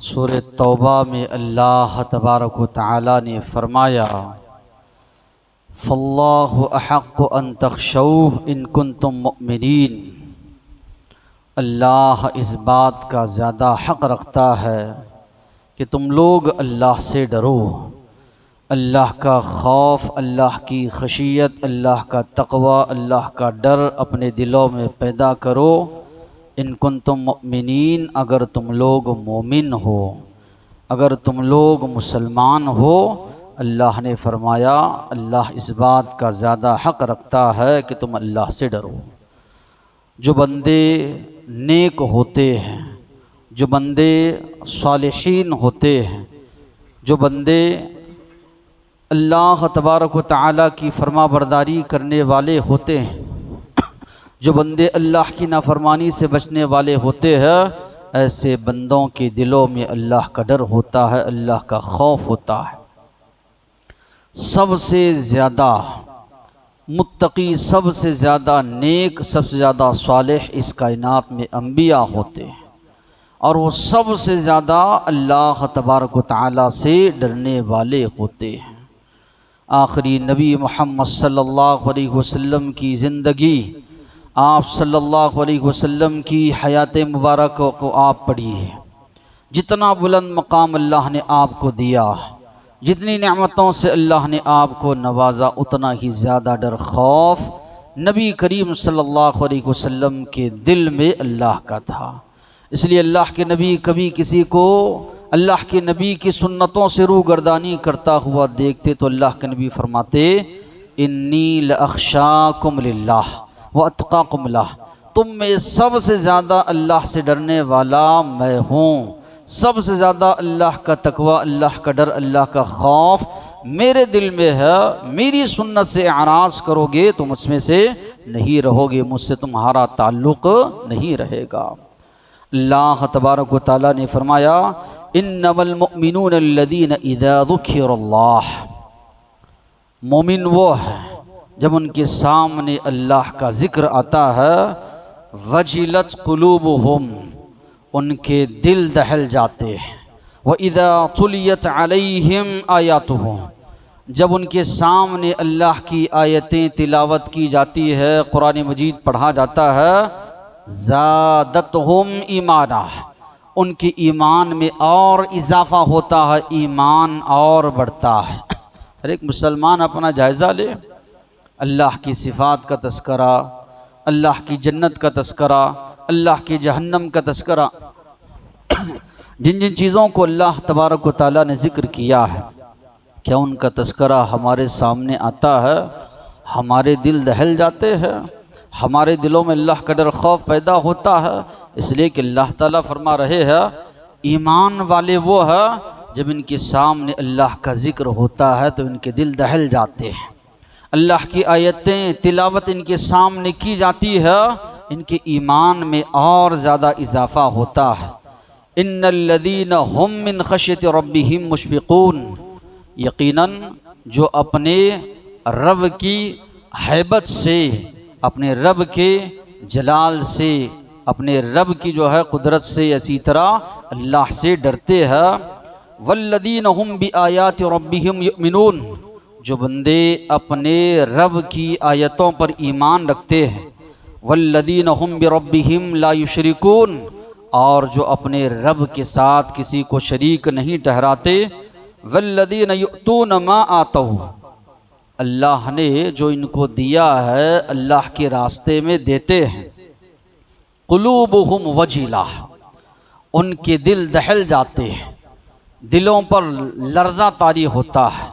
सूरह तौबा में अल्लाह तबारक व तआला ने फरमाया, फ़ल्लाहु अहक़्क़ु अन तख़शौह इन कुन्तुम मुअमिनीन। अल्लाह इस बात का ज़्यादा हक़ रखता है कि तुम लोग अल्लाह से डरो। अल्लाह का खौफ, अल्लाह की खशियत, अल्लाह का तक़वा, अल्लाह का डर अपने दिलों में पैदा करो। इन कुन्तुम मुअमिनीन, अगर तुम लोग मोमिन हो, अगर तुम लोग मुसलमान हो। अल्लाह ने फरमाया, अल्लाह इस बात का ज़्यादा हक़ रखता है कि तुम अल्लाह से डरो। जो बंदे नेक होते हैं, जो बंदे सालिहीन होते हैं, जो बंदे अल्लाह तबारक व तआला की फरमाबरदारी करने वाले होते हैं, जो बंदे अल्लाह की नाफरमानी से बचने वाले होते हैं, ऐसे बंदों के दिलों में अल्लाह का डर होता है, अल्लाह का खौफ होता है। सबसे ज़्यादा मुत्तकी, सबसे ज़्यादा नेक, सबसे ज़्यादा सालेह इस कायनात में अंबिया होते हैं, और वो सबसे ज़्यादा अल्लाह तबारक व तआला से डरने वाले होते हैं। आखिरी नबी मोहम्मद सल्लल्लाहु अलैहि वसल्लम की ज़िंदगी, आप सल्लल्लाहु अलैहि वसल्लम की हयात मुबारक को आप पढ़िए। जितना बुलंद मकाम अल्लाह ने आपको दिया, जितनी नेमतों से अल्लाह ने आपको नवाजा, उतना ही ज़्यादा डर खौफ नबी करीम सल्लल्लाहु अलैहि वसल्लम के दिल में अल्लाह का था। इसलिए अल्लाह के नबी कभी किसी को अल्लाह के नबी की सुन्नतों से रूगर्दानी करता हुआ देखते तो अल्लाह के नबी फरमाते, इन्नी लअख्शाकुम लिल्लाह व अत्काकुम लह, तुम में सबसे ज़्यादा अल्लाह से डरने वाला मैं हूँ। सबसे ज़्यादा अल्लाह का तकवा, अल्लाह का डर, अल्लाह का खौफ मेरे दिल में है। मेरी सुन्नत से आराज़ करोगे तो मुझमें से नहीं रहोगे, मुझसे तुम्हारा ताल्लुक़ नहीं रहेगा। अल्लाह तबारक व तआला ने फरमाया, इन्नमल मुअमिनून अल्लज़ीना इज़ा ज़ुकिरल्लाह, मोमिन वो है जब उनके सामने अल्लाह का ज़िक्र आता है, वजिलत कुलूबुहुम, उनके दिल दहल जाते हैं। व इज़ा तुलियत अलैहिम आयातुहु, जब उनके सामने अल्लाह की आयतें तिलावत की जाती है, कुरान मजीद पढ़ा जाता है, ज़ादतहुम ईमाना, उनके ईमान में और इजाफ़ा होता है, ईमान और बढ़ता है। हर एक मुसलमान अपना जायज़ा ले, अल्लाह की सिफ़ात का तस्करा, अल्लाह की जन्नत का तस्करा, अल्लाह की जहन्नम का तस्करा, जिन जिन चीज़ों को अल्लाह तबारक व तआला ने ज़िक्र किया है, क्या उनका तस्करा हमारे सामने आता है? हमारे दिल दहल जाते हैं, हमारे दिलों में अल्लाह का डर खौफ पैदा होता है। इसलिए कि अल्लाह ताला फरमा रहे हैं, ईमान वाले वो है जब इनके सामने अल्लाह का ज़िक्र होता है तो इनके दिल दहल जाते हैं। अल्लाह की आयतें तिलावत इनके सामने की जाती है, इनके ईमान में और ज़्यादा इजाफ़ा होता है। इन्नल्लज़ीना हुम मिन खश्यति रब्बिहिम मुशफ़िक़ून, यकीनन जो अपने रब की हैबत से, अपने रब के जलाल से, अपने रब की जो है कुदरत से, इसी तरह अल्लाह से डरते हैं। वल्लज़ीना हुम बिआयाति रब्बिहिम युमिनून, जो बंदे अपने रब की आयतों पर ईमान रखते हैं। वल्लज़ीना हुम बिरब्बिहिम ला युशरिकून, और जो अपने रब के साथ किसी को शरीक नहीं ठहराते। वल्लज़ीना युअतूना मा आतौ, अल्लाह ने जो इनको दिया है अल्लाह के रास्ते में देते हैं। कुलूबुहुम वजीला, उनके दिल दहल जाते हैं, दिलों पर लर्ज़ा तारी होता है,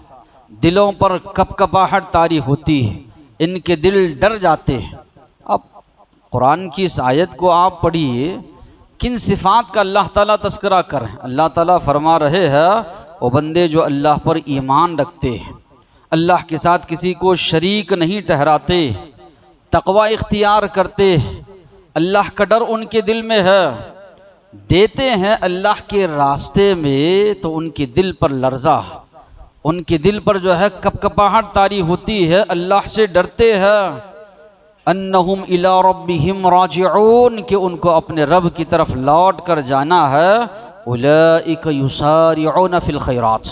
दिलों पर कपकपाहट तारी होती है, इनके दिल डर जाते हैं। अब कुरान की इस आयत को आप पढ़िए, किन सिफ़ात का अल्लाह ताला तस्करा कर रहे हैं। अल्लाह ताला फरमा रहे हैं, वो बंदे जो अल्लाह पर ईमान रखते हैं, अल्लाह के साथ किसी को शरीक नहीं ठहराते, तक़वा इख्तियार करते, अल्लाह का डर उनके दिल में है, देते हैं अल्लाह के रास्ते में, तो उनके दिल पर लर्ज़ा, उनके दिल पर जो है कपकपाहट तारी होती है, अल्लाह से डरते हैं। अन्नहुम इला रब्बिहिम राजिऊन, कि उनको अपने रब की तरफ लौट कर जाना है। उलाइक युसारिऊन फिल खैरात,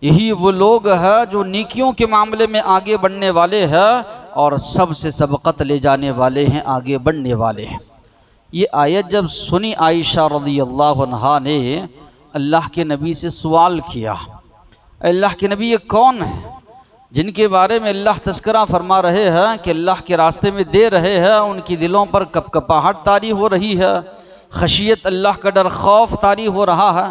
यही वो लोग हैं जो नेकियों के मामले में आगे बढ़ने वाले हैं और सबसे सबकत ले जाने वाले हैं, आगे बढ़ने वाले हैं। ये आयत जब सुनी आयशा रज़ियल्लाहु अन्हा ने अल्लाह के नबी से सवाल किया, अल्लाह के नबी ये कौन है जिनके बारे में अल्लाह तस्करा फरमा रहे हैं कि अल्लाह के रास्ते में दे रहे हैं, उनकी दिलों पर कपकपाहट तारी हो रही है, खशियत अल्लाह का डर खौफ तारी हो रहा है।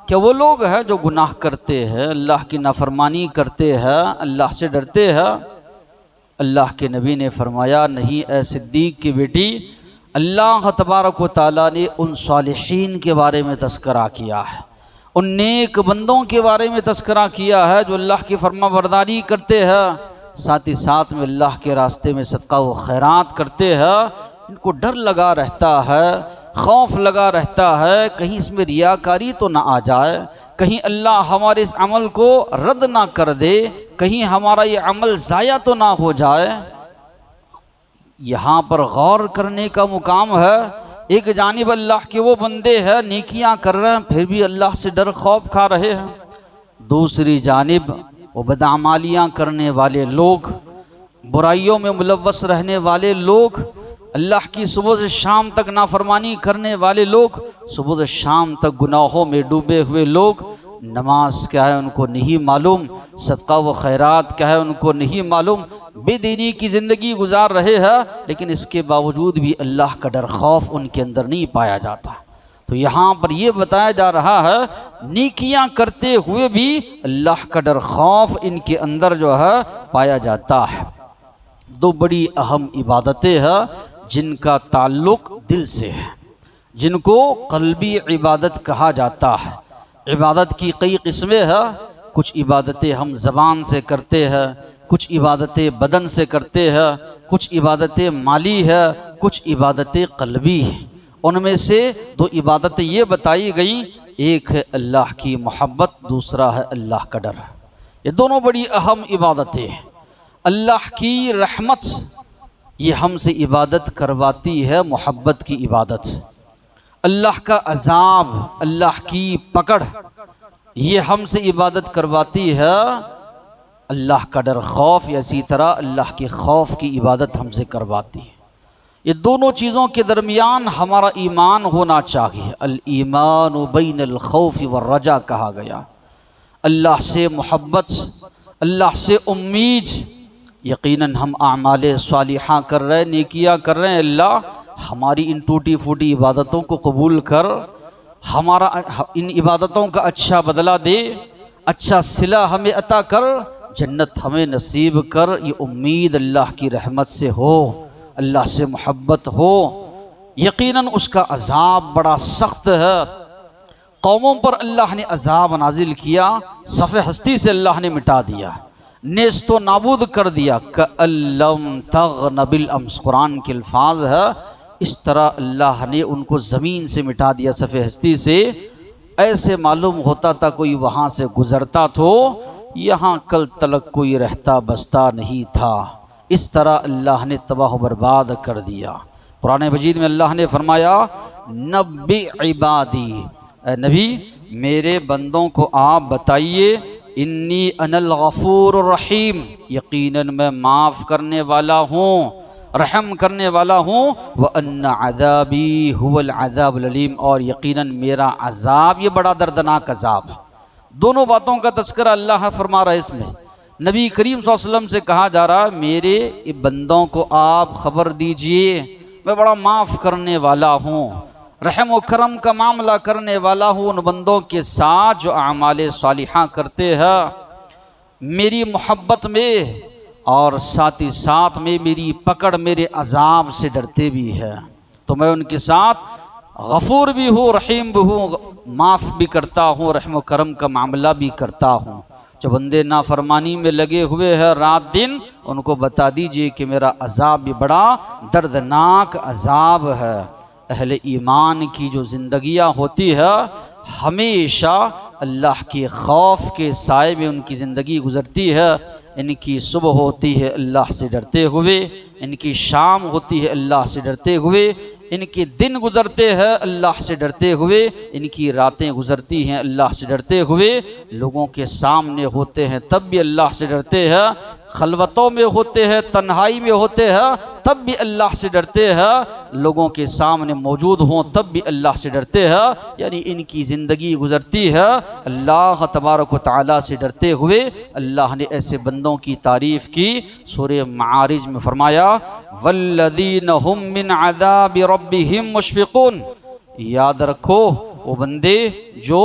क्या वो लोग हैं जो गुनाह करते हैं, अल्लाह की नाफरमानी करते हैं, अल्लाह से डरते हैं? अल्लाह के नबी ने फरमाया, नहीं ए सिद्दीक़ की बेटी, अल्लाह तबारक व तआला ने उन सालिहीन के बारे में तस्करा किया है, उन नेक बंदों के बारे में तस्करा किया है जो अल्लाह की फरमाबरदारी करते हैं, साथ ही साथ में अल्लाह के रास्ते में सदका व खैरात करते हैं। इनको डर लगा रहता है, खौफ लगा रहता है, कहीं इसमें रियाकारी तो ना आ जाए, कहीं अल्लाह हमारे इस अमल को रद्द ना कर दे, कहीं हमारा ये अमल ज़ाया तो ना हो जाए। यहाँ पर गौर करने का मुकाम है। एक जानिब अल्लाह के वो बंदे हैं नेकियां कर रहे हैं फिर भी अल्लाह से डर खौफ खा रहे हैं, दूसरी जानिब वो बदअमालियाँ करने वाले लोग, बुराइयों में मुलव्वस रहने वाले लोग, अल्लाह की सुबह से शाम तक नाफरमानी करने वाले लोग, सुबह से शाम तक गुनाहों में डूबे हुए लोग, नमाज क्या है उनको नहीं मालूम, सदका व खैरात क्या है उनको नहीं मालूम, बेदीनी की ज़िंदगी गुजार रहे हैं, लेकिन इसके बावजूद भी अल्लाह का डर खौफ उनके अंदर नहीं पाया जाता। तो यहाँ पर यह बताया जा रहा है नेकियां करते हुए भी अल्लाह का डर खौफ इनके अंदर जो है पाया जाता है। दो बड़ी अहम इबादतें हैं जिनका ताल्लुक दिल से है, जिनको क़ल्बी इबादत कहा जाता है। इबादत की कई किस्में हैं, कुछ इबादतें हम ज़बान से करते हैं, कुछ इबादतें बदन से करते हैं, कुछ इबादतें माली है, कुछ इबादतें क़ल्बी हैं। उनमें से दो इबादतें ये बताई गई, एक है अल्लाह की मोहब्बत, दूसरा है अल्लाह का डर। ये दोनों बड़ी अहम इबादतें हैं। अल्लाह की रहमत ये हमसे इबादत करवाती है, मोहब्बत की इबादत। अल्लाह का अजाब, अल्लाह की पकड़ ये हमसे इबादत करवाती है, अल्लाह का डर खौफ या इसी तरह अल्लाह के खौफ की इबादत हमसे करवाती है। ये दोनों चीज़ों के दरमियान हमारा ईमान होना चाहिए। अल ईमान बैन अल खौफ व रजा कहा गया। अल्लाह से मोहब्बत, अल्लाह से उम्मीद। यकीनन हम आमाले सालिहा कर रहे, नेकियां कर रहे हैं, अल्लाह हमारी इन टूटी फूटी इबादतों को कबूल कर, हमारा इन इबादतों का अच्छा बदला दे, अच्छा सिला हमें अता कर, जन्नत हमें नसीब कर। ये उम्मीद अल्लाह की रहमत से हो, अल्लाह से मोहब्बत हो। यकीनन उसका अजाब बड़ा सख्त है। कौमों पर अल्लाह ने अजाब नाजिल किया, सफ़े हस्ती से अल्लाह ने मिटा दिया, नेस्तो नाबूद कर दिया। कअल्लम तग़न बिल अम्स कुरान के अल्फाज है। इस तरह अल्लाह ने उनको ज़मीन से मिटा दिया, सफ़े हस्ती से। ऐसे मालूम होता था कोई वहाँ से गुज़रता तो यहाँ कल तलक कोई रहता बसता नहीं था। इस तरह अल्लाह ने तबाह बर्बाद कर दिया। कुरान मजीद में अल्लाह ने फरमाया, नब्बी इबादी, नबी मेरे बंदों को आप बताइए, इन्नी अनल गफूर रहीम, यकीनन मैं माफ़ करने वाला हूँ, रहम करने वाला हूँ। व अन्ना अज़ाबी हुवल अज़ाबुल अलीम, और यकीनन मेरा अज़ाब ये बड़ा दर्दनाक अज़ाब है। दोनों बातों का तज़किरा अल्लाह फरमा रहा है इसमें। नबी करीम सल्लल्लाहु अलैहि वसल्लम से कहा जा रहा है, मेरे बंदों को आप ख़बर दीजिए, मैं बड़ा माफ़ करने वाला हूँ, रहम व करम का मामला करने वाला हूँ उन बंदों के साथ जो आमाले सालिहा करते हैं मेरी मोहब्बत में, और साथ ही साथ में मेरी पकड़, मेरे अजाब से डरते भी हैं। तो मैं उनके साथ गफूर भी हूँ, रहीम भी हूँ, माफ़ भी करता हूँ, रहम व करम का मामला भी करता हूँ। जो बंदे नाफरमानी में लगे हुए हैं रात दिन, उनको बता दीजिए कि मेरा अजाब भी बड़ा दर्दनाक अजाब है। अहले ईमान की जो ज़िंदगियाँ होती है, हमेशा अल्लाह के खौफ के साए में उनकी ज़िंदगी गुज़रती है। इनकी सुबह होती है अल्लाह से डरते हुए, इनकी शाम होती है अल्लाह से डरते हुए, इनके दिन गुजरते हैं अल्लाह से डरते हुए, इनकी रातें गुजरती हैं अल्लाह से डरते हुए, लोगों के सामने होते हैं तब भी अल्लाह से डरते हैं, खलवतों में होते हैं, तन्हाई में होते हैं तब भी अल्लाह से डरते हैं, लोगों के सामने मौजूद हों तब भी अल्लाह से डरते हैं। यानी इनकी ज़िंदगी गुजरती है अल्लाह तबारक व तआला से डरते हुए। अल्लाह ने ऐसे बंदों की तारीफ़ की, सूरह मारिज में फरमाया वल्लज़ीन हुम मिन अज़ाबि रब्बिहिम मुशफ़िक़ून। याद रखो वो बंदे जो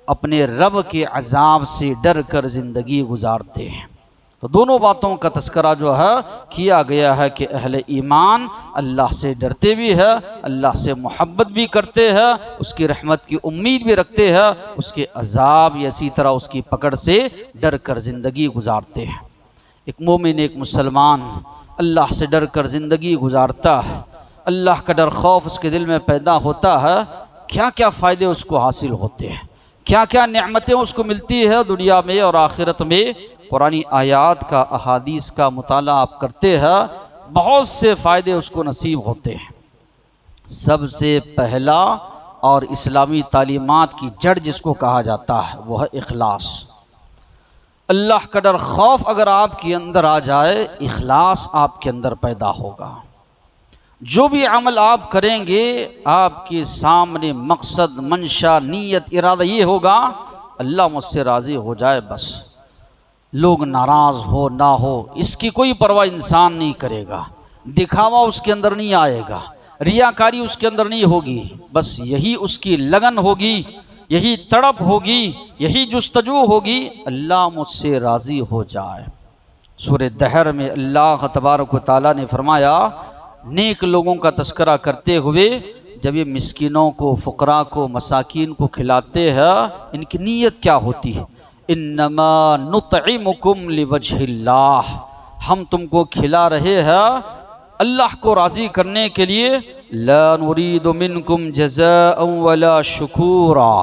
अपने रब के अज़ाब से डर कर ज़िंदगी गुजारते हैं। तो दोनों बातों का तस्करा जो है किया गया है कि अहले ईमान अल्लाह से डरते भी है, अल्लाह से मोहब्बत भी करते हैं, उसकी रहमत की उम्मीद भी रखते हैं, उसके अजाब या इसी तरह उसकी पकड़ से डर कर ज़िंदगी गुजारते हैं। एक मोमिन, एक मुसलमान अल्लाह से डर कर ज़िंदगी गुजारता है, अल्लाह का डर खौफ उसके दिल में पैदा होता है, क्या क्या फ़ायदे उसको हासिल होते हैं, क्या क्या नेमतें उसको मिलती है दुनिया में और आखिरत में। कुरानी आयात का, अहादीस का मुताला आप करते हैं, बहुत से फ़ायदे उसको नसीब होते हैं। सबसे पहला और इस्लामी तालीमात की जड़ जिसको कहा जाता है वह है इखलास। अल्लाह का डर खौफ अगर आपके अंदर आ जाए, इखलास आपके अंदर पैदा होगा। जो भी अमल आप करेंगे आपके सामने मकसद, मंशा, नीयत, इरादा ये होगा अल्लाह मुझसे राज़ी हो जाए, बस लोग नाराज़ हो ना हो इसकी कोई परवाह इंसान नहीं करेगा, दिखावा उसके अंदर नहीं आएगा, रियाकारी उसके अंदर नहीं होगी, बस यही उसकी लगन होगी, यही तड़प होगी, यही जुस्तजू होगी अल्लाह मुझसे राज़ी हो जाए। सूरह दहर में अल्लाह तबारक व तआला ने फरमाया, नेक लोगों का तस्करा करते हुए जब ये मिस्किनों को, फ़ुकरा को, मसाकीन को खिलाते हैं, इनकी नीयत क्या होती है? इन्नमा नुतइमुकुम लिवजहिल्लाह, हम तुमको खिला रहे हैं अल्लाह को राज़ी करने के लिए। ला नुरीदु मिनकुम जज़ाअन वला शुकूरा,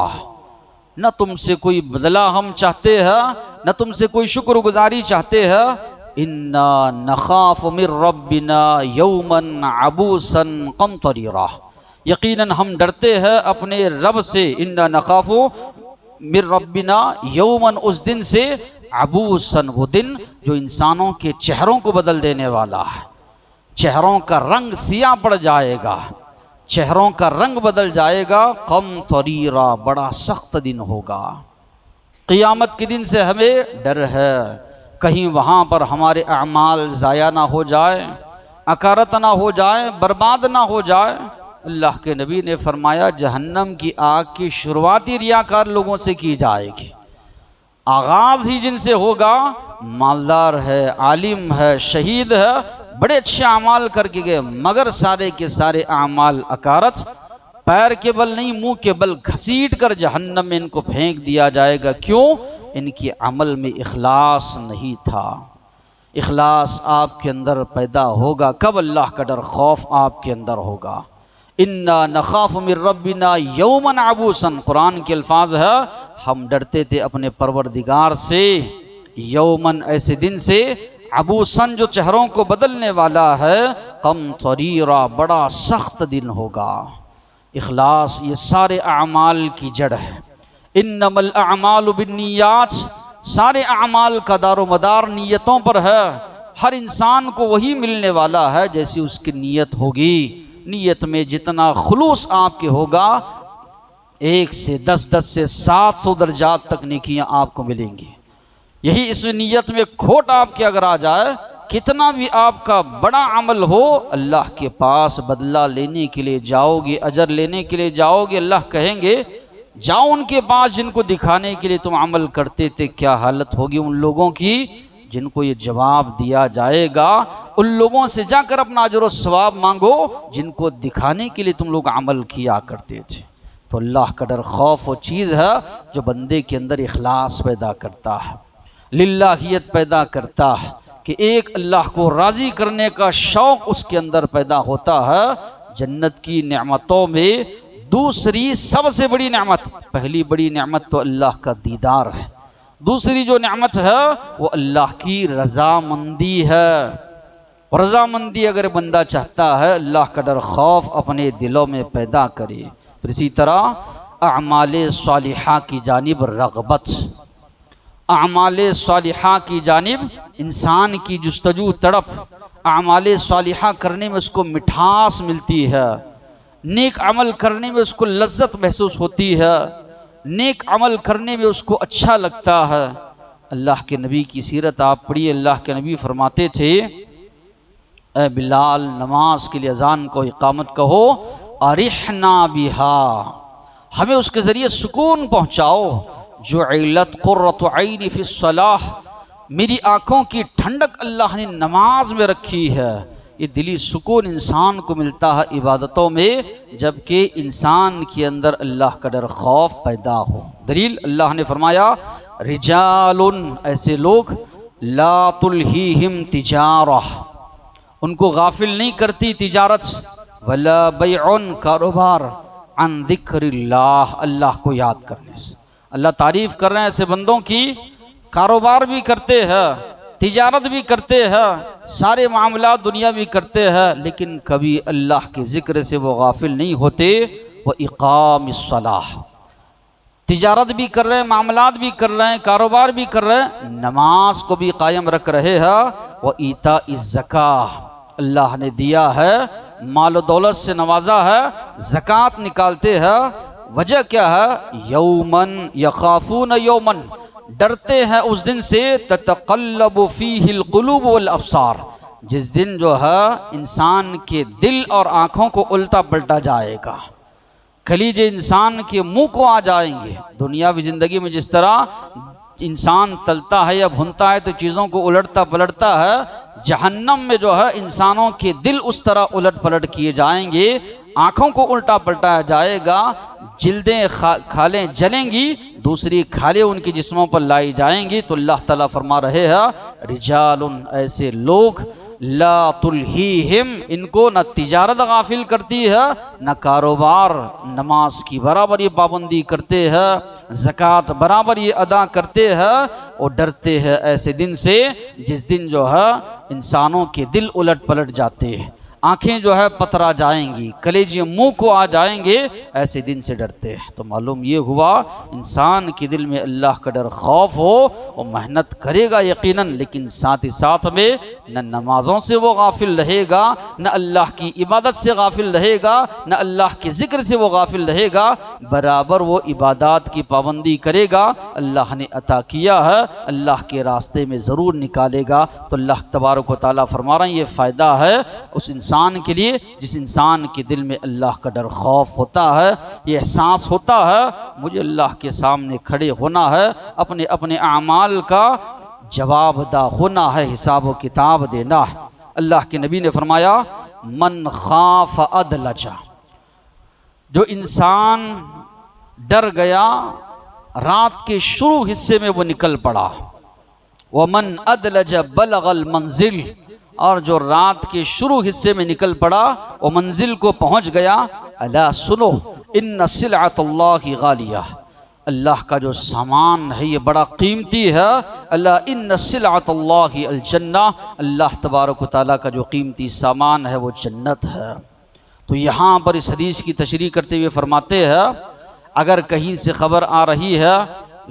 न तुमसे कोई बदला हम चाहते हैं, न तुमसे कोई शुक्रगुजारी चाहते हैं। इन्ना नखाफ़ु मिर रब्बिना यौमन अबूसन क़मतरीरा, यकीनन हम डरते हैं अपने रब से। इन्ना नखाफ़ु मिर रब्बिना यौमन, उस दिन से, अबूसन वो दिन जो इंसानों के चेहरों को बदल देने वाला है, चेहरों का रंग सिया पड़ जाएगा, चेहरों का रंग बदल जाएगा। क़मतरीरा, बड़ा सख्त दिन होगा। क़ियामत के दिन से हमें डर है कहीं वहाँ पर हमारे अमाल ज़ाया ना हो जाए, अकारत ना हो जाए, बर्बाद ना हो जाए। अल्लाह के नबी ने फरमाया जहन्नम की आग की शुरुआती रियाकार लोगों से की जाएगी, आगाज़ ही जिनसे होगा मालदार है, आलिम है, शहीद है, बड़े अच्छे अमाल करके गए, मगर सारे के सारे अमाल अकारत, पैर के बल नहीं मुंह के बल घसीट कर जहन्नम में इनको फेंक दिया जाएगा। क्यों? इनके अमल में इखलास नहीं था। इखलास आपके अंदर पैदा होगा कब? अल्लाह का डर खौफ आपके अंदर होगा। इन्ना नखाफ़ु मिर रब्बिना यौमन अबूसन, कुरान के अल्फाज है, हम डरते थे अपने परवरदिगार से, यौमन ऐसे दिन से, अबूसन जो चेहरों को बदलने वाला है, क़मतरीरा बड़ा सख्त दिन होगा। इखलास ये सारे अमाल की जड़ है। इन्नमल अमालु बिन्नियात, सारे अमाल का दारो मदार नीयतों पर है। हर इंसान को वही मिलने वाला है जैसी उसकी नीयत होगी। नीयत में जितना खुलूस आपके होगा, 1 से 10, 10 से 700 दर्जात तक नेकियां आपको मिलेंगी। यही इस नीयत में खोट आपके अगर आ जाए, कितना भी आपका बड़ा अमल हो, अल्लाह के पास बदला लेने के लिए जाओगे, अजर लेने के लिए जाओगे, अल्लाह कहेंगे जाओ उनके पास जिनको दिखाने के लिए तुम अमल करते थे। क्या हालत होगी उन लोगों की जिनको ये जवाब दिया जाएगा? उन लोगों से जाकर अपना अजर व सवाब मांगो जिनको दिखाने के लिए तुम लोग अमल किया करते थे। तो अल्लाह का डर खौफ वो चीज़ है जो बंदे के अंदर इखलास पैदा करता है, लिल्लाहियत पैदा करता है, कि एक अल्लाह को राज़ी करने का शौक़ उसके अंदर पैदा होता है। जन्नत की नेमतों में दूसरी सबसे बड़ी नेमत, पहली बड़ी नेमत तो अल्लाह का दीदार है, दूसरी जो नेमत है वो अल्लाह की रजामंदी है। रजामंदी अगर बंदा चाहता है अल्लाह का डर खौफ अपने दिलों में पैदा करे। फिर इसी तरह अमाले सालिहा की जानिब रग़बत, अमाले सालिहा की जानिब इंसान की जुस्तजू तड़प, अमाले सालिहा करने में उसको मिठास मिलती है, नेक अमल करने में उसको लज्जत महसूस होती है, नेक अमल करने में उसको अच्छा लगता है। अल्लाह के नबी की सीरत आप पढ़िए, अल्लाह के नबी फरमाते थे, ए बिलाल नमाज के लिए अजान को इकामत कहो, अरिहना बिहा, हमें उसके ज़रिए सुकून पहुँचाओ। जुइलत कुर्रतु ऐनी फिस्सलाह, मेरी आँखों की ठंडक अल्लाह ने नमाज में रखी है। ये दिली सुकून इंसान को मिलता है इबादतों में, जबकि इंसान के अंदर अल्लाह का डर खौफ पैदा हो। दलील अल्लाह ने फरमाया, रिजालुन, ऐसे लोग, ला तुल्हीहिम तिजारह, उनको गाफिल नहीं करती तिजारत, वला बैउन, कारोबार, अन ज़िक्रिल्लाह, अल्लाह को याद करने से। अल्लाह तारीफ कर रहे हैं ऐसे बंदों की, कारोबार भी करते हैं, तिजारत भी करते हैं, सारे मामला दुनिया भी करते हैं, लेकिन कभी अल्लाह के ज़िक्र से वो गाफिल नहीं होते। व इक़ामिस्सलाह, तिजारत भी कर रहे हैं, मामलात भी कर रहे हैं, कारोबार भी कर रहे हैं, नमाज को भी कायम रख रहे हैं। व ईताइज़ ज़काह, अल्लाह ने दिया है, माल दौलत से नवाजा है, ज़कात निकालते हैं। वजह क्या है? यौमन यखाफून यौमन, डरते हैं उस दिन से, ततक़ल्लबु फ़ीहिल क़ुलूब वल अब्सार, जिस दिन जो है इंसान के दिल और आँखों को उल्टा पलटा जाएगा, कलीजे इंसान के मुंह को आ जाएंगे। दुनियावी ज़िंदगी में जिस तरह इंसान तलता है या भुनता है तो चीज़ों को उलटता पलटता है, जहन्नम में जो है इंसानों के दिल उस तरह उलट पलट किए जाएंगे, आँखों को उल्टा पलटाया जाएगा, जिल्दें खालें जलेंगी, दूसरी खालें उनके जिस्मों पर लाई जाएंगी। तो अल्लाह ताला फरमा रहे हैं, रिजालुन, ऐसे लोग, ला तुल्हीहिम, इनको न तिजारत गाफिल करती है, न कारोबार, नमाज की बराबर ये पाबंदी करते हैं, ज़कात बराबर ये अदा करते हैं, और डरते हैं ऐसे दिन से जिस दिन जो है इंसानों के दिल उलट पलट जाते हैं, आँखें जो है पतरा जाएंगी, कलेजे मुंह को आ जाएंगे, ऐसे दिन से डरते हैं। तो मालूम ये हुआ, इंसान के दिल में अल्लाह का डर खौफ हो, और मेहनत करेगा यकीनन, लेकिन साथ ही साथ में न नमाज़ों से वो गाफिल रहेगा, न अल्लाह की इबादत से गाफिल रहेगा, न अल्लाह के ज़िक्र से वो गाफिल रहेगा, बराबर वो इबादत की पाबंदी करेगा। अल्लाह ने अता किया है, अल्लाह के रास्ते में ज़रूर निकालेगा। तो अल्लाह तबारक व तआला फरमा रहे हैं, ये फ़ायदा है उस इंसान के लिए जिस इंसान के दिल में अल्लाह का डर खौफ होता है, ये एहसास होता है मुझे अल्लाह के सामने खड़े होना है, अपने अपने आमाल का जवाबदा होना है, हिसाब व किताब देना है। अल्लाह के नबी ने फरमाया, मन खाफ अदलजा, जो इंसान डर गया रात के शुरू हिस्से में वो निकल पड़ा, व मन अदलज बलगल मंजिल, और जो रात के शुरू हिस्से में निकल पड़ा वो मंजिल को पहुंच गया। अला सुनो, इन्न सिलअतुल्लाहि गालिया, अल्लाह का जो सामान है ये बड़ा कीमती है। अला इन्न सिलअतुल्लाहि अल जन्ना, अल्लाह तबारक व तआला का जो कीमती सामान है वो जन्नत है। तो यहाँ पर इस हदीस की तशरीह करते हुए फरमाते हैं, अगर कहीं से खबर आ रही है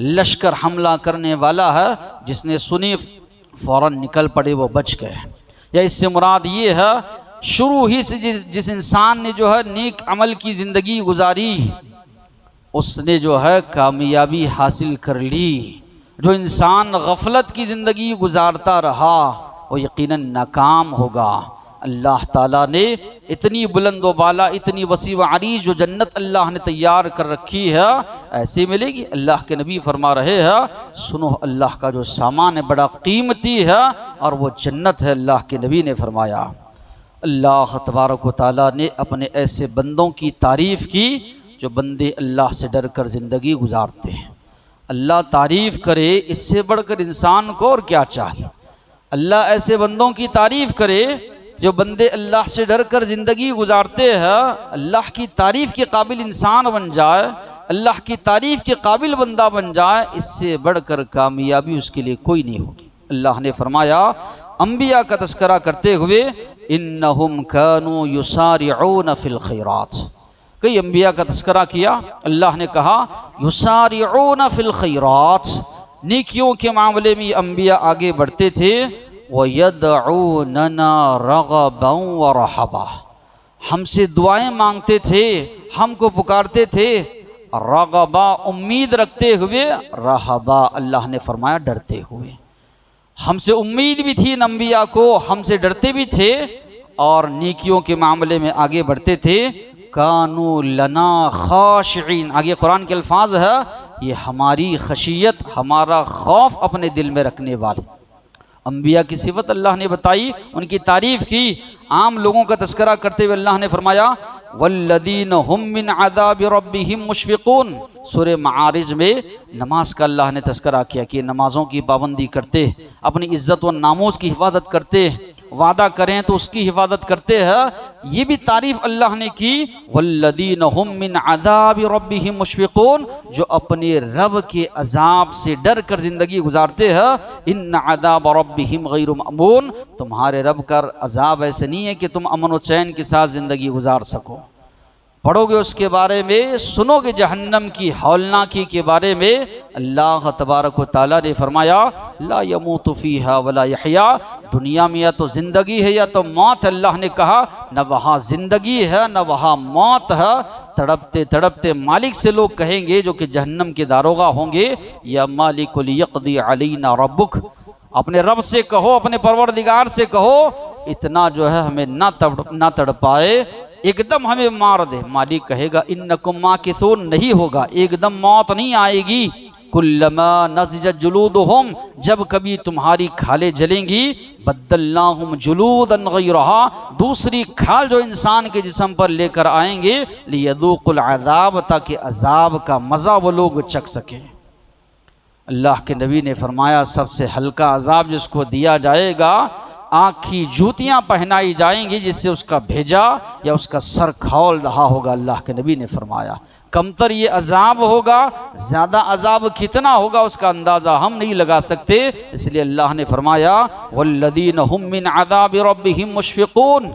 लश्कर हमला करने वाला है, जिसने सुनी फ़ौरन निकल पड़े, वो बच गए। या इससे मुराद ये है, शुरू ही से जिस इंसान ने जो है नेक अमल की ज़िंदगी गुजारी, उसने जो है कामयाबी हासिल कर ली। जो इंसान गफलत की ज़िंदगी गुजारता रहा वो यकीनन नाकाम होगा। अल्लाह ताला ने इतनी बुलंद व बाला, इतनी वसी व अरीज जो जन्नत अल्लाह ने तैयार कर रखी है, ऐसी मिलेगी। अल्लाह के नबी फरमा रहे हैं, सुनो अल्लाह का जो सामान है बड़ा कीमती है और वो जन्नत है। अल्लाह के नबी ने फरमाया, अल्लाह तबारक व तआला ने अपने ऐसे बंदों की तारीफ़ की जो बंदे अल्लाह से डर कर ज़िंदगी गुजारते हैं। अल्लाह तारीफ़ करे, इससे बढ़कर इंसान को और क्या चाहिए। अल्लाह ऐसे बंदों की तारीफ़ करे जो बंदे अल्लाह से डर कर ज़िंदगी गुजारते हैं, अल्लाह की तारीफ़ के काबिल इंसान बन जाए, अल्लाह की तारीफ़ के काबिल बंदा बन जाए, इससे बढ़कर कामयाबी उसके लिए कोई नहीं होगी। अल्लाह ने फरमाया अंबिया का तस्करा करते हुए, इन्नहुम कानू युसारिऊन फिल खैरात। कई अंबिया का तस्करा किया, अल्लाह ने कहा युसारिऊन फिल खैरात, नेकियों के मामले में अंबिया आगे बढ़ते थे। व यदऊनना रगबन व रहबा, हमसे दुआएं मांगते थे, हमको पुकारते थे। रगबा उम्मीद रखते हुए, रहबा अल्लाह ने फरमाया डरते हुए। हमसे उम्मीद भी थी अंबिया को, हमसे डरते भी थे और नेकियों के मामले में आगे बढ़ते थे। कानू लना खाशिईन, आगे कुरान के अल्फाज है, ये हमारी खशियत, हमारा खौफ अपने दिल में रखने वाले। अंबिया की सिफत अल्लाह ने बताई, उनकी तारीफ की। आम लोगों का तस्करा करते हुए अल्लाह ने फरमाया वल्लदीन हुम मिन अज़ाबि रब्बिहिम मुशफिकून। सूरह मारिज में नमाज का अल्लाह ने तस्करा किया कि नमाजों की पाबंदी करते, अपनी इज्जत व नामूस की हिफाजत करते, वादा करें तो उसकी हिफाजत करते हैं। ये भी तारीफ अल्लाह ने की, वल्लदीन हुम मिन अज़ाबि रब्बिहिम मुशफिकून, जो अपने रब के अजाब से डर कर जिंदगी गुजारते हैं। इन्न अज़ाब रब्बिहिम गैरु मअमून, तुम्हारे रब का अजाब ऐसे नहीं है कि तुम अमन व चैन के साथ जिंदगी गुजार सको। पढ़ोगे उसके बारे में, सुनोगे जहन्नम की हौलनाकी के बारे में। अल्लाह तबारक व तआला ने फरमाया ला यमूतु फीहा वला यहया, दुनिया में या तो जिंदगी है या तो मौत। अल्लाह ने कहा न वहाँ जिंदगी है न वहाँ मौत है। तड़पते तड़पते मालिक से लोग कहेंगे, जो कि जहन्नम के दारोगा होंगे, या मालिकुल यक़दी अलैना रब्बुक, अपने रब से कहो, अपने परवरदिगार से कहो, इतना जो है हमें ना तड़पाए, एकदम हमें मार दे। मालिक कहेगा इन्नकुम माकिसून, नहीं होगा, एकदम मौत नहीं आएगी। कुल्लमा नज़िजत जुलूदुहुम, जब कभी तुम्हारी खालें जलेंगी, बद्दलनाहुम जुलूदन गैरहा, दूसरी खाल जो इंसान के जिस्म पर लेकर आएंगे, लियदूकुल अज़ाब, ताकि अजाब का मज़ा वो लोग चख सकें। अल्लाह के नबी ने फरमाया सबसे हल्का अजाब जिसको दिया जाएगा, आँख की जूतियाँ पहनाई जाएंगी जिससे उसका भेजा या उसका सर खौल रहा होगा। अल्लाह के नबी ने फरमाया कमतर ये अजाब होगा, ज़्यादा अजाब कितना होगा उसका अंदाज़ा हम नहीं लगा सकते। इसलिए अल्लाह ने फरमाया वल्लदीन हुम मिन अज़ाबि रब्बिहिम मुशफिकून,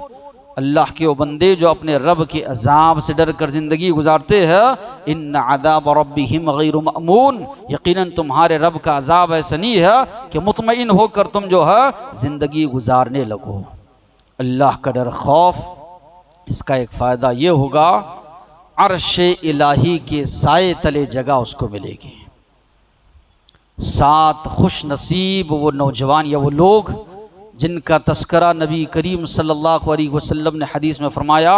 अल्लाह के वो बंदे जो अपने रब के अजाब से डर कर ज़िंदगी गुजारते हैं। इन्न अज़ाब रब्बिहिम गैरु मअमून, यकीनन तुम्हारे रब का अजाब ऐसा नहीं है कि मुतमईन होकर तुम जो है ज़िंदगी गुजारने लगो। अल्लाह का डर खौफ, इसका एक फ़ायदा ये होगा, अर्श इलाही के साए तले जगह उसको मिलेगी। सात खुश नसीब वो नौजवान या वो लोग जिनका तस्करा नबी करीम सल्लल्लाहु अलैहि वसल्लम ने हदीस में फरमाया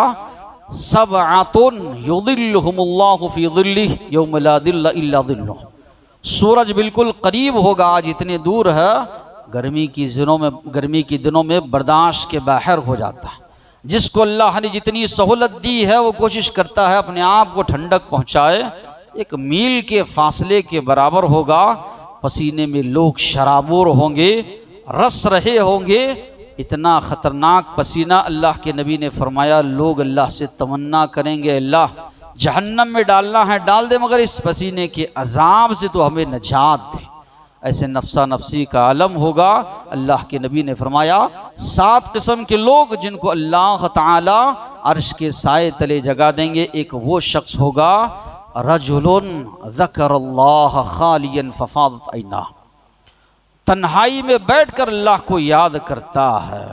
सबअतुन युदिल्लुहुमुल्लाहु फी ज़िल्लिहि यौम ला ज़िल्ला इल्ला ज़िल्लुह। सूरज बिल्कुल करीब होगा, आज इतने दूर है, गर्मी के दिनों में बर्दाश्त के बाहर हो जाता है। जिसको अल्लाह ने जितनी सहूलत दी है वो कोशिश करता है अपने आप को ठंडक पहुँचाए। एक मील के फासले के बराबर होगा, पसीने में लोग शराबोर होंगे, रस रहे होंगे, इतना ख़तरनाक पसीना। अल्लाह के नबी ने फरमाया लोग अल्लाह से तमन्ना करेंगे अल्लाह जहन्नम में डालना है डाल दे, मगर इस पसीने के अजाब से तो हमें नजात दे। ऐसे नफ्सा नफ्सी का आलम होगा। अल्लाह के नबी ने फरमाया 7 किस्म के लोग जिनको अल्लाह ताला अर्श के साए तले जगा देंगे। एक वो शख्स होगा रजुलुन ज़करल्लाह खालियन फफादत ऐना, तन्हाई में बैठकर अल्लाह को याद करता है।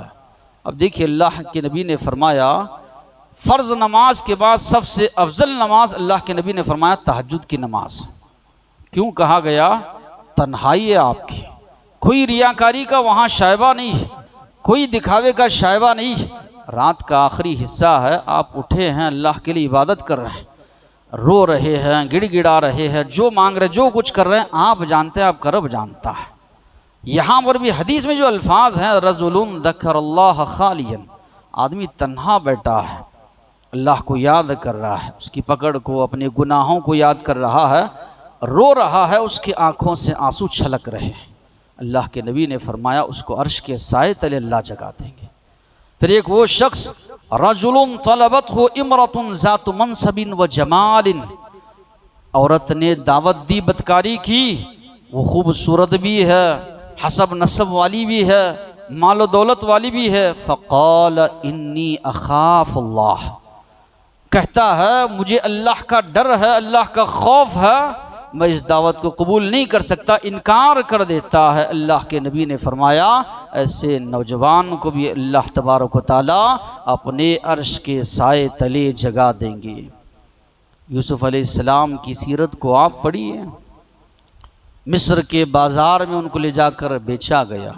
अब देखिए अल्लाह के नबी ने फरमाया फ़र्ज़ नमाज के बाद सबसे अफजल नमाज अल्लाह के नबी ने फरमाया तहज्जुद की नमाज। क्यों कहा गया? तन्हाई है आपकी, कोई रियाकारी का वहाँ शायबा नहीं, कोई दिखावे का शायबा नहीं। रात का आखिरी हिस्सा है, आप उठे हैं, अल्लाह के लिए इबादत कर रहे हैं, रो रहे हैं, गिड़गिड़ा रहे हैं, जो मांग रहे, जो कुछ कर रहे हैं, आप जानते हैं, आपका रब जानता है। यहाँ पर भी हदीस में जो अल्फाज हैं रजुलुन ज़करल्लाह खालियन, आदमी तन्हा बैठा है, अल्लाह को याद कर रहा है, उसकी पकड़ को, अपने गुनाहों को याद कर रहा है, रो रहा है, उसकी आंखों से आंसू छलक रहे हैं। अल्लाह के नबी ने फरमाया उसको अर्श के साए तले अल्लाह जगा देंगे। फिर एक वो शख्स रजुलुन तलबतहु इमरतुन ज़ातु मनसबिन व जमालिन, औरत ने दावत दी, बदकारी की, वो खूबसूरत भी है, हसब नसब वाली भी है, मालो दौलत वाली भी है। फ़क़ाल इन्नी अख़ाफ़ अल्लाह, कहता है मुझे अल्लाह का डर है, अल्लाह का खौफ है, मैं इस दावत को कबूल नहीं कर सकता, इनकार कर देता है। अल्लाह के नबी ने फरमाया ऐसे नौजवान को भी अल्लाह तबारक व तआला अपने अर्श के साए तले जगा देंगे। यूसुफ अलैहिस्सलाम की सीरत को आप पढ़िए। मिस्र के बाज़ार में उनको ले जाकर बेचा गया।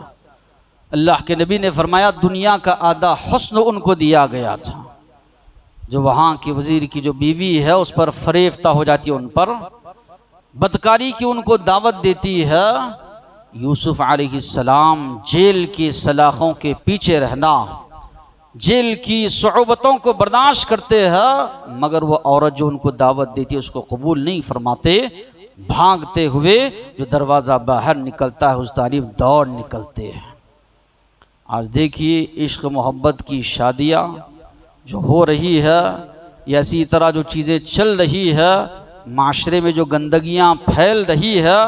अल्लाह के नबी ने फरमाया दुनिया का आधा हुस्न उनको दिया गया था। जो वहाँ के वज़ीर की जो बीवी है उस पर फरेफ्ता हो जाती है, उन पर बदकारी की उनको दावत देती है। यूसुफ अलैहिस्सलाम जेल की सलाखों के पीछे रहना, जेल की सुअबतों को बर्दाश्त करते हैं, मगर वो औरत जो उनको दावत देती है उसको कबूल नहीं फरमाते। भागते हुए जो दरवाज़ा बाहर निकलता है उस तारीफ दौड़ निकलते हैं। आज देखिए इश्क मोहब्बत की शादियाँ जो हो रही है, या इसी तरह जो चीज़ें चल रही है, माशरे में जो गंदगियाँ फैल रही है,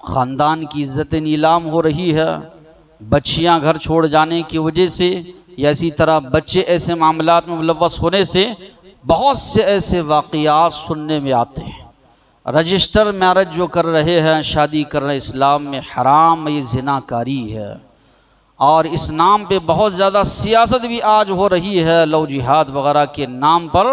ख़ानदान की इज़्ज़तें नीलाम हो रही है, बच्चियाँ घर छोड़ जाने की वजह से, या इसी तरह बच्चे ऐसे मामलात में मुलव्वस होने से बहुत से ऐसे वाक़यात सुनने में आते हैं। रजिस्टर मैरिज जो कर रहे हैं, शादी कर रहे हैं, इस्लाम में हराम, ये ज़िनाकारी है। और इस नाम पे बहुत ज़्यादा सियासत भी आज हो रही है, लव जिहाद वगैरह के नाम पर।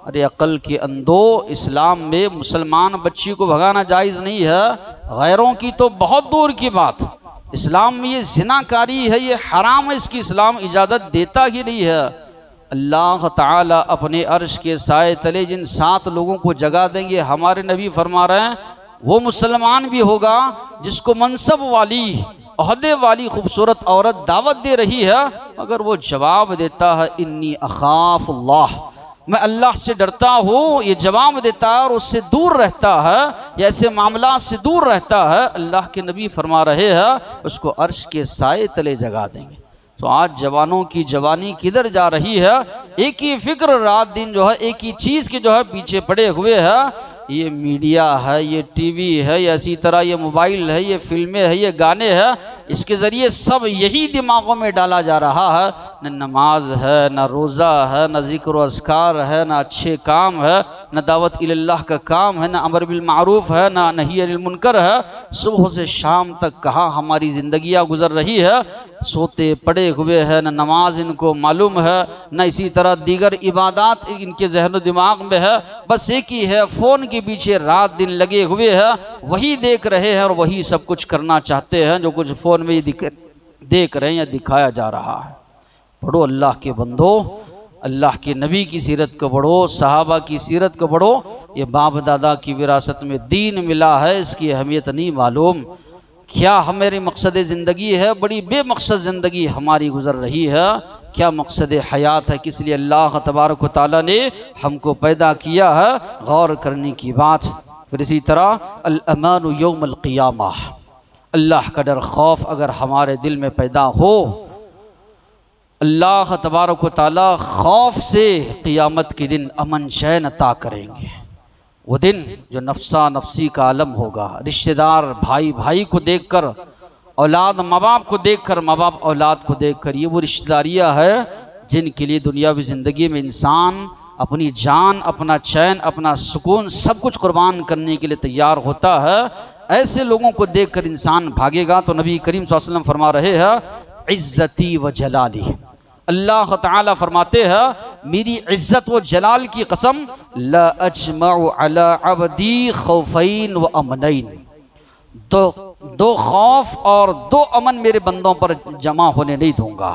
अरे अक्ल के अंधो, इस्लाम में मुसलमान बच्ची को भगाना जायज़ नहीं है, गैरों की तो बहुत दूर की बात। इस्लाम में ये ज़िनाकारी है, ये हराम है, इसकी इस्लाम इजाज़त देता ही नहीं है। अल्लाह ताला अपने अर्श के साए तले जिन 7 लोगों को जगा देंगे, हमारे नबी फरमा रहे हैं वो मुसलमान भी होगा जिसको मनसब वाली, ओहदे वाली खूबसूरत औरत दावत दे रही है, अगर वो जवाब देता है इन्नी अख़ाफ़ अल्लाह, मैं अल्लाह से डरता हूँ, ये जवाब देता है और उससे दूर रहता है, या ऐसे मामला से दूर रहता है, अल्लाह के नबी फरमा रहे हैं उसको अर्श के साए तले जगा देंगे। तो आज जवानों की जवानी किधर जा रही है? एक ही फिक्र रात दिन जो है एक ही चीज़ के जो है पीछे पड़े हुए है। ये मीडिया है, ये टीवी है, या इसी तरह ये मोबाइल है, ये फिल्में है, ये गाने हैं, इसके ज़रिए सब यही दिमागों में डाला जा रहा है। न नमाज है, न रोज़ा है, न ज़िक्र व अस्कार है, न अच्छे काम है, न दावत इल्लाह का काम है, न अमर बिल मारूफ है, न नही अनिल मुनकर है। सुबह से शाम तक कहाँ हमारी ज़िंदगियाँ गुजर रही है, सोते पड़े हुए हैं, न नमाज इनको मालूम है, न इसी तरह दीगर इबादत इनके जहन दिमाग में है। बस एक ही है, फ़ोन के पीछे रात दिन लगे हुए हैं, वही देख रहे हैं और वही सब कुछ करना चाहते हैं जो कुछ फ़ोन में देख रहे हैं या दिखाया जा रहा है। पढ़ो अल्लाह के बंदो, अल्लाह के नबी की सीरत को पढ़ो, सहाबा की सीरत को पढ़ो। ये बाप दादा की विरासत में दीन मिला है, इसकी अहमियत नहीं मालूम। क्या हमारी मकसद ज़िंदगी है? बड़ी बेमकसद ज़िंदगी हमारी गुजर रही है। क्या मकसद हयात है? किस लिए अल्लाह तबारक व तआला ने हमको पैदा किया है? गौर करने की बात। फिर इसी तरह अल अमानु यौमल क़ियामा, अल्लाह का डर खौफ अगर हमारे दिल में पैदा हो, अल्लाह तबारक व तआला खौफ से क़ियामत के दिन अमन चैन अता करेंगे। वो दिन जो नफ्सा नफसी का आलम होगा, रिश्तेदार भाई भाई को देखकर, औलाद माँ बाप को देखकर, माँ बाप औलाद को देखकर, ये वो रिश्तेदारियाँ है जिनके लिए दुनियावी ज़िंदगी में इंसान अपनी जान, अपना चैन, अपना सुकून सब कुछ कुर्बान करने के लिए तैयार होता है। ऐसे लोगों को देखकर इंसान भागेगा। तो नबी करीम सल्लल्लाहु अलैहि वसल्लम फरमा रहे हैं इज़्ज़ती व जलाली, अल्लाह ताला फरमाते हैं मेरी इज़्ज़त व जलाल की कसम, ला अजमउ अला अब्दी खौफैन व अमनैन, दो खौफ और 2 अमन मेरे बंदों पर जमा होने नहीं दूंगा।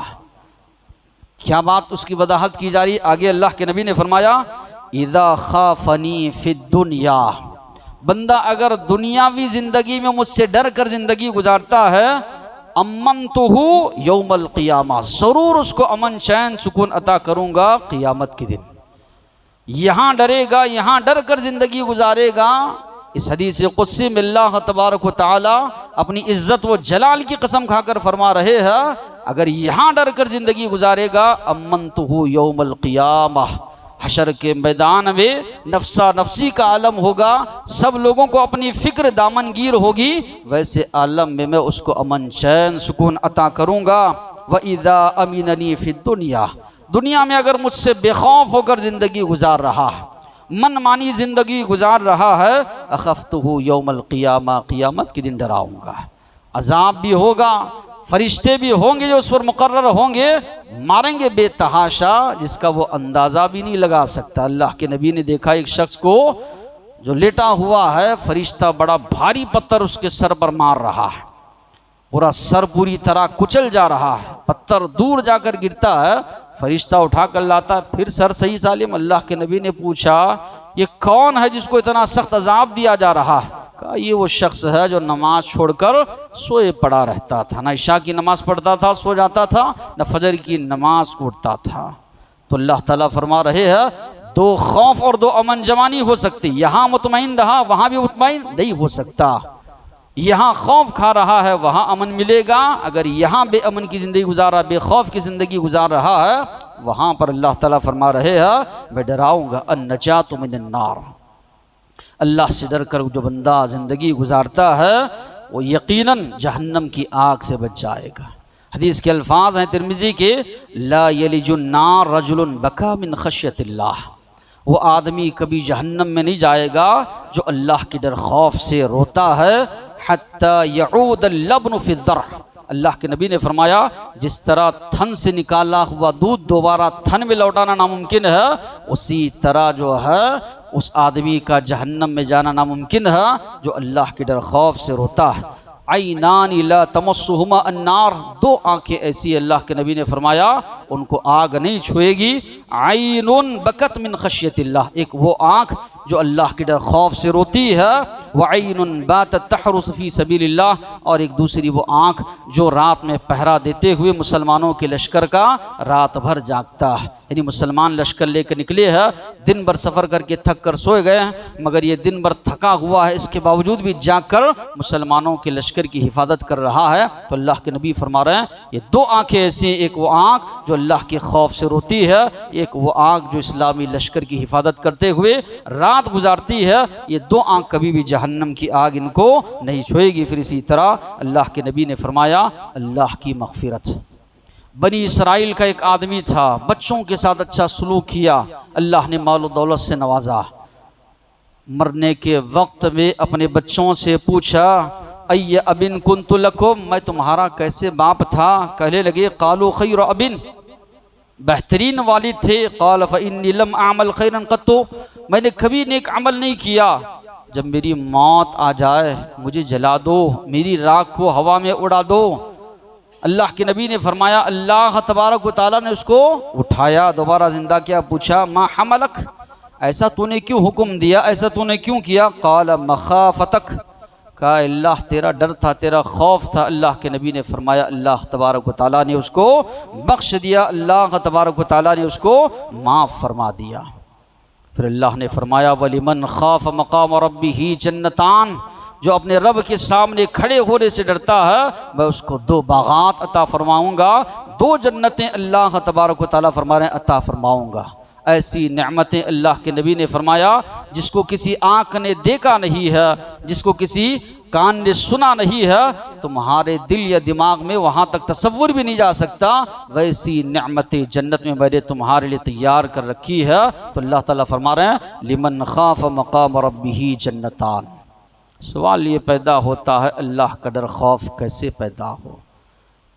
क्या बात उसकी वजाहत की जा रही? आगे अल्लाह के नबी ने फरमाया इज़ा खाफनी फिद दुनिया, बंदा अगर दुनियावी ज़िंदगी में मुझसे डर कर ज़िंदगी गुजारता है, अमनतुहु यौमल क़ियामा, ज़रूर उसको अमन चैन सुकून अता करूँगा क़ियामत के दिन। यहाँ डरेगा, यहाँ डर कर ज़िंदगी गुजारेगा। इस हदीस क़ुद्सी में अल्लाह तबारक व तआला अपनी इज़्ज़त व जलाल की कसम खाकर फरमा रहे हैं अगर यहाँ डर कर ज़िंदगी गुजारेगा, अमनतुहु यौमल क़ियामा, हशर के मैदान में नफ्सा नफ्सी का आलम होगा, सब लोगों को अपनी फिक्र दामनगीर होगी, वैसे आलम में मैं उसको अमन चैन सुकून अता करूँगा। व इज़ा अमीननी फिद दुनिया, दुनिया में अगर मुझसे बेखौफ होकर ज़िंदगी गुजार रहा है, मन मानी ज़िंदगी गुजार रहा है, अखफ्तहु यौमल क़ियामा, क़ियामत के दिन डराऊँगा। अजाब भी होगा, फरिश्ते भी होंगे जो उस पर मुकर्रर होंगे, मारेंगे बेतहाशा जिसका वो अंदाज़ा भी नहीं लगा सकता। अल्लाह के नबी ने देखा एक शख्स को जो लेटा हुआ है, फरिश्ता बड़ा भारी पत्थर उसके सर पर मार रहा है, पूरा सर पूरी तरह कुचल जा रहा है, पत्थर दूर जाकर गिरता है, फरिश्ता उठा कर लाता है, फिर सर सही सालिम। अल्लाह के नबी ने पूछा ये कौन है जिसको इतना सख्त अजाब दिया जा रहा है? कहा ये वो शख्स है जो नमाज छोड़कर सोए पड़ा रहता था, ना इशा की नमाज पढ़ता था सो जाता था, न फजर की नमाज उठता था। तो अल्लाह ताला फरमा रहे हैं दो खौफ और दो अमन जमा नहीं हो सकती। यहाँ मुतमईन रहा वहाँ भी मुतमईन नहीं हो सकता, यहाँ खौफ खा रहा है वहाँ अमन मिलेगा। अगर यहाँ बेअमन की ज़िंदगी गुजार रहा, बेखौफ की ज़िंदगी गुजार रहा है, वहाँ पर अल्लाह ताला फरमा रहे हैं मैं डराऊँगा अन्नजातु मिनन नार। अल्लाह से डर कर जो बंदा ज़िंदगी गुजारता है वो यकीनन जहन्नम की आग से बच जाएगा। हदीस के अल्फाज हैं तिरमिज़ी के, ला यलिजुन नार रजुलन बका मिन खश्यतिल्लाह, वो आदमी कभी जहन्नम में नहीं जाएगा जो अल्लाह की डर खौफ से रोता है। हत्ता यऊद लब्न फी ज़र्ह, अल्लाह के नबी ने फरमाया जिस तरह थन से निकाला हुआ दूध दोबारा थन में लौटाना नामुमकिन है, उसी तरह जो है उस आदमी का जहन्नम में जाना नामुमकिन है जो अल्लाह के डर खौफ से रोता है। ऐनानी ला तमस्सुहुमा अन्नार, दो आंखें ऐसी अल्लाह के नबी ने फरमाया उनको आग नहीं छुएगी। ऐनुन बकत मिन खशियतिल्लाह, एक वो आँख जो अल्लाह के डर खौफ से रोती है, व ऐनुन बातत तहरुस फी सबीलिल्लाह, और एक दूसरी वो आँख जो रात में पहरा देते हुए मुसलमानों के लश्कर का रात भर जागता है। यानी मुसलमान लश्कर लेकर निकले हैं, दिन भर सफ़र करके थक कर सोए गए हैं, मगर ये दिन भर थका हुआ है, इसके बावजूद भी जाकर मुसलमानों के लश्कर की हिफाजत कर रहा है। तो अल्लाह के नबी फरमा रहे हैं ये दो आँखें ऐसी, एक वो आँख जो अल्लाह के खौफ से रोती है, एक वो आँख जो इस्लामी लश्कर की हिफाजत करते हुए रात गुजारती है। ये दो आँख कभी भी जहन्नम की आग इनको नहीं छुएगी। फिर इसी तरह अल्लाह के नबी ने फरमाया अल्लाह की मग़फ़िरत। बनी इसराइल का एक आदमी था, बच्चों के साथ अच्छा सलूक किया, अल्लाह ने माल दौलत से नवाजा। मरने के वक्त में अपने बच्चों से पूछा अय्य अबिन कुन्तु लकुम, मैं तुम्हारा कैसे बाप था? कहने लगे कालू खैर अबिन, बेहतरीन वालिद थे। क़ाल फ़इन्नी लम अअमल खैरन क़त्तु, मैंने कभी नेक अमल नहीं किया। जब मेरी मौत आ जाए मुझे जला दो, मेरी राख को हवा में उड़ा दो। अल्लाह के नबी ने फरमाया अल्लाह तबारक व तआला ने उसको उठाया, दोबारा जिंदा किया। पूछा मा हमलक, ऐसा तूने क्यों हुक्म दिया, ऐसा तूने क्यों किया? क़ाल मखाफ़तक, कहा अल्लाह तेरा डर था, तेरा खौफ था। अल्लाह के नबी ने फरमाया अल्लाह तबारक व तआला ने उसको बख्श दिया, अल्लाह तबारक व तआला ने उसको माफ़ फरमा दिया। फिर अल्लाह ने फरमाया वलिमन खाफ मकाम रब्बिही जन्नतान, जो अपने रब के सामने खड़े होने से डरता है मैं उसको दो बागात अता फरमाऊँगा, दो जन्नतें अल्लाह तबारक व तआला फरमा रहे हैं अता फरमाऊँगा। ऐसी नेमतें अल्लाह के नबी ने फरमाया जिसको किसी आँख ने देखा नहीं है, जिसको किसी कान ने सुना नहीं है, तुम्हारे दिल या दिमाग में वहाँ तक तसव्वुर भी नहीं जा सकता। वैसी नेमतें जन्नत में मैंने तुम्हारे लिए तैयार कर रखी है। तो अल्लाह ताला फरमा रहे हैं लिमन खाफ मकाम रब्बिही जन्नतान। सवाल ये पैदा होता है अल्लाह का डर खौफ कैसे पैदा हो?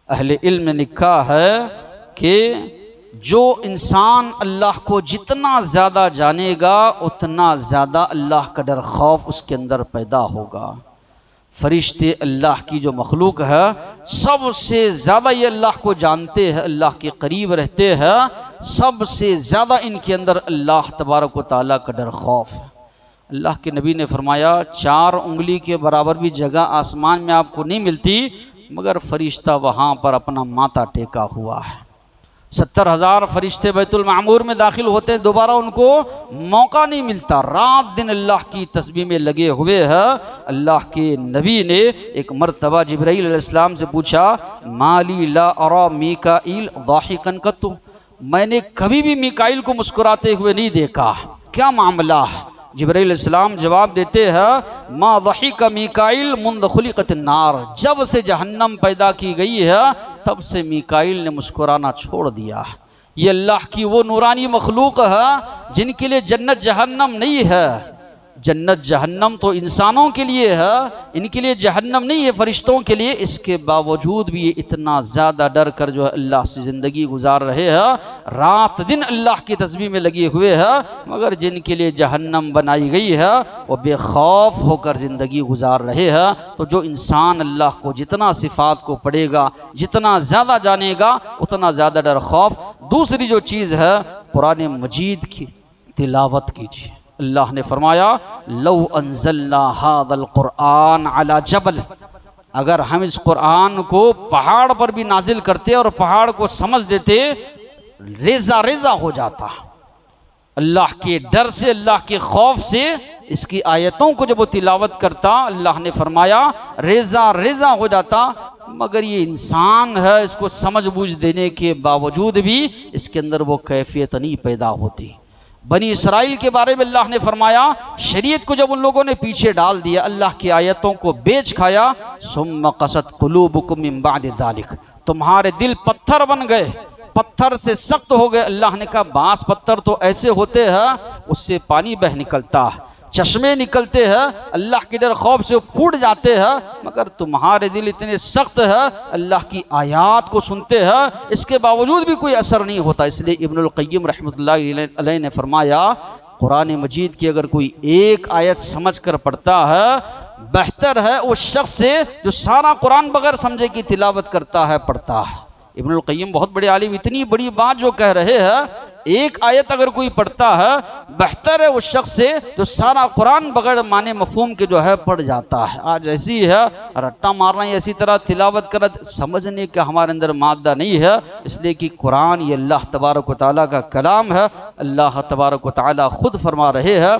अहले इल्म ने लिखा है कि जो इंसान अल्लाह को जितना ज़्यादा जानेगा उतना ज़्यादा अल्लाह का डर खौफ उसके अंदर पैदा होगा। फरिश्ते अल्लाह की जो मखलूक है सबसे ज़्यादा ये अल्लाह को जानते हैं, अल्लाह के करीब रहते हैं, सबसे ज़्यादा इनके अंदर अल्लाह तबारक व तआला का डर खौफ है। अल्लाह के नबी ने फरमाया 4 उंगली के बराबर भी जगह आसमान में आपको नहीं मिलती मगर फरिश्ता वहाँ पर अपना माथा टेका हुआ है। 70,000 फरिश्ते बैतुल मामूर में दाखिल होते हैं, दोबारा उनको मौका नहीं मिलता, रात दिन अल्लाह की तस्बीह में लगे हुए हैं। अल्लाह के नबी ने एक मरतबा जिब्राईल अलैहिस्सलाम से पूछा माली ला अरा मीकाईल दाहिकन कत्तु, मैंने कभी भी मीकाइल को मुस्कुराते हुए नहीं देखा, क्या मामला है? जिब्राइल अलैहिस्सलाम जवाब देते हैं, मा दहिका मीकाइल मुंद खुलिकत नार, जब से जहन्नम पैदा की गई है तब से मीकाइल ने मुस्कुराना छोड़ दिया। ये अल्लाह की वो नूरानी मखलूक है जिनके लिए जन्नत जहन्नम नहीं है। जन्नत जहन्नम तो इंसानों के लिए है, इनके लिए जहन्नम नहीं है, फरिश्तों के लिए। इसके बावजूद भी ये इतना ज़्यादा डर कर जो है अल्लाह से ज़िंदगी गुजार रहे हैं, रात दिन अल्लाह की तस्बीह में लगे हुए हैं। मगर जिनके लिए जहन्नम बनाई गई है वो बेखौफ होकर ज़िंदगी गुजार रहे हैं। तो जो इंसान अल्लाह को जितना सिफ़ात को पढ़ेगा, जितना ज़्यादा जानेगा, उतना ज़्यादा डर खौफ। दूसरी जो चीज़ है, कुरान मजीद की तिलावत कीजिए। अल्लाह ने फरमाया, लौ अंज़लना हादल कुरआन अला जबल, अगर हम इस कुरान को पहाड़ पर भी नाजिल करते और पहाड़ को समझ देते, रेजा रेजा हो जाता। अल्लाह के डर से, अल्लाह के खौफ से इसकी आयतों को जब वो तिलावत करता, अल्लाह ने फरमाया रेजा रेजा हो जाता। मगर ये इंसान है, इसको समझ बूझ देने के बावजूद भी इसके अंदर वो कैफियत नहीं पैदा होती। बनी इसराइल के बारे में अल्लाह ने फरमाया, शरीयत को जब उन लोगों ने पीछे डाल दिया, अल्लाह की आयतों को बेच खाया, सुम्मा क़सत क़ुलूबुकुम मिन बादि ज़ालिक, तुम्हारे दिल पत्थर बन गए, पत्थर से सख्त हो गए। अल्लाह ने कहा, बांस पत्थर तो ऐसे होते हैं उससे पानी बह निकलता है, चश्मे निकलते हैं, अल्लाह के डर खौफ से फूट जाते हैं, मगर तुम्हारे दिल इतने सख्त है, अल्लाह की आयात को सुनते हैं, इसके बावजूद भी कोई असर नहीं होता। इसलिए इब्नुल क़य्यिम रहमतुल्लाहि अलैहि ने फरमाया, कुरान मजीद की अगर कोई एक आयत समझ कर पढ़ता है, बेहतर है उस शख्स से जो सारा कुरान बगैर समझे की तिलावत करता है, पढ़ता है। इब्नुल क़य्यिम बहुत बड़े आलिम, इतनी बड़ी बात जो कह रहे हैं, एक आयत अगर कोई पढ़ता है, बेहतर है उस शख्स से जो सारा कुरान बगैर माने मफहूम के जो है पढ़ जाता है। आज ऐसी है, रट्टा मारना ही ऐसी तरह तिलावत कर, समझने का हमारे अंदर मादा नहीं है। इसलिए कि कुरान ये अल्लाह तबारक व तआला का कलाम है। अल्लाह तबारक व तआला खुद फरमा रहे हैं,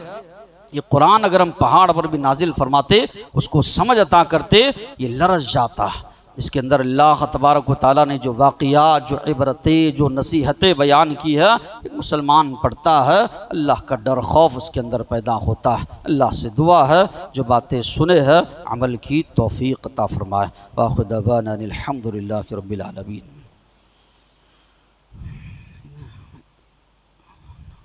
ये कुरान अगर हम पहाड़ पर भी नाजिल फरमाते, उसको समझ अता करते, ये लरज़ जाता है। इसके अंदर अल्लाह तबारक व तआला ने जो वाक़ियात, जो इबरतें, जो नसीहतें बयान की है, एक मुसलमान पढ़ता है, अल्लाह का डर खौफ उसके अंदर पैदा होता है। अल्लाह से दुआ है जो बातें सुने हैं अमल की तौफ़ीक़ अता फ़रमाए। व आख़िर दअवाना अनिल हम्दुलिल्लाहि रब्बिल आलमीन।